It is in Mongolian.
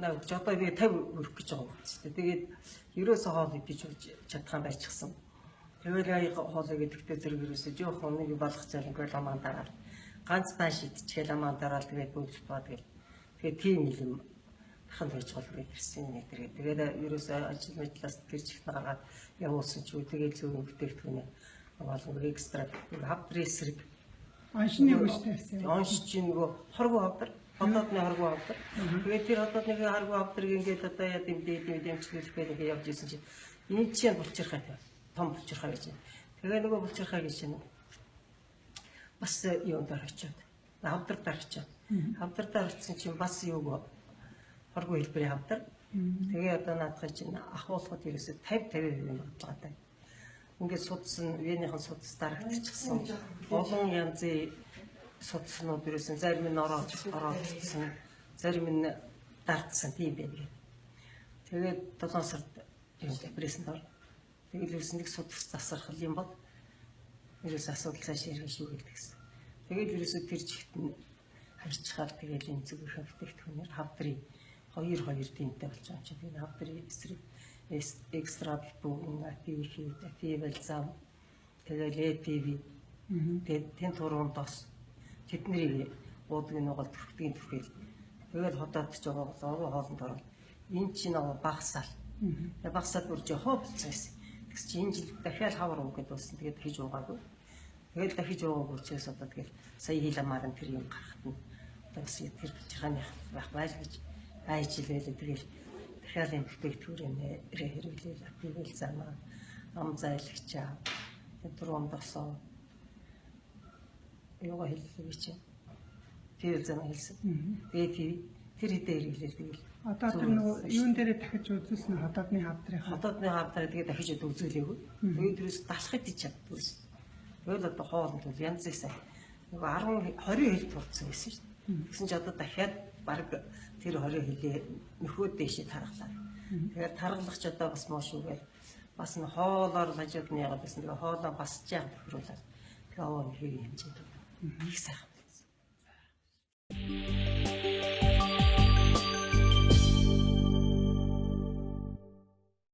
навч одоо би 50 өрөх гэж байгаа юм чинь. Тэгээд ерөөсөө хоол идэж чадхаан байчихсан. Тэгээд хоолыг идэхдээ зэрэг ерөөсөө жоохон нэг болгох цаал ингээд ламаан дараад ганц баа шидчихээ ламаан дараад тэгээд бөөж бод гэл. Тэгээд тийм юм хан байж болов ирсэн нэг тэрэг. Тэгээд ерөөсөө ажил мэдлээс тэр чихнэ гаргаад явуулсан ч үгээд зөвхөн бүтээгдэхүүнээ болон экстра хавдрын эсрэг оншны хүчтэйсэн. Онш чинь нөгөө хоргоо хавдар, хотоодны хоргоо хавдар. Тэгээд тэр хотоодны хоргоо хавдрыг ингээд одоо яа дэмжлүүлэх гэдэг явж ирсэн чинь энэ чинь булчирхай том булчирхай гэж. Тэгээ нөгөө булчирхай гэж чинь бас юу дээр очиод хавдар дээр очиод хавдар дээр очисон чинь бас юу хоргоо хэлбэрийн хавдар. Тэгээ одоо наадах чинь ахуулахад ерөөсө 50% юм бодлоотой. Ингээд судсан, Венийхэн судас дарагдчихсан. Олон янзын судснууд ерөөсөн зарим нь ороодсон, зарим нь дардсан тийм байна. Тэгээд 7 сард депрессэнд ор. Тэгээд ерөөсөн нэг судас засархал юм бол ерөөс асуудал цааш ирэх шүү гэдэгсэн. Тэгээд ерөөсөө тэр жигт нь харьцахаар тэгээд энэ зүгээрээ бүтээгдэхүүнээр хавдрын 2 дэмтэй болж байгаа юм чинь. Тэгээд хавдрын эсрэг экстра бүүн ативал зам тэгээд ТВ тэгээд тэн туруунд бас тэдний уудгийн нугал төрхтгийн төрхөл тэгээд хотод ч байгаа бол хоолнд орол энэ чинь багсаал багсаад бүр жохоо болсон гэсэн. Тэгс чи энэ жил дахиад хавар уу гэдээ болсон. Тэгээд хийж уугаагүй. Тэгээд дахиж уугаагүй учраас одоо тэгээд сая хийламаар нь тэр юм гарахт нь одоо бас тэр чихааны байх байл гэж айжилээ тэгээд дахиад энэ бүтээгдэхүүнээ хэрэглээл ативал замаа ам зайлагчаа түрүүнд осоо юу хэллээ чи тэр зам хэлсэн. Тэгээд тэр хэдэ хэрэглээл тэгэл одоо тэр нөгөө юун дээрээ дахиж үзүүлсэн хотоодны хавдрыг тэгээд дахиж үзүүлээгүй. Тэгээд тэрээс далахыг тийч чаддгүй. Тэгэл одоо хоолнд бол янз бүрийн нөгөө 10 20 хил турцсан гэсэн шүү дээ. Тэгсэн чи одоо дахиад баг тэр 20 хилээ нөхөөд дэшээ тархлаа. Тэгээд тархлагч одоо бас муу шүүгээл бас н хоолоор хажууд нь яагаад гэсэн тэгээ хоолоо басж яах тохируулаад тэгээ аваа нэг хэмжээд их сайхан байсан.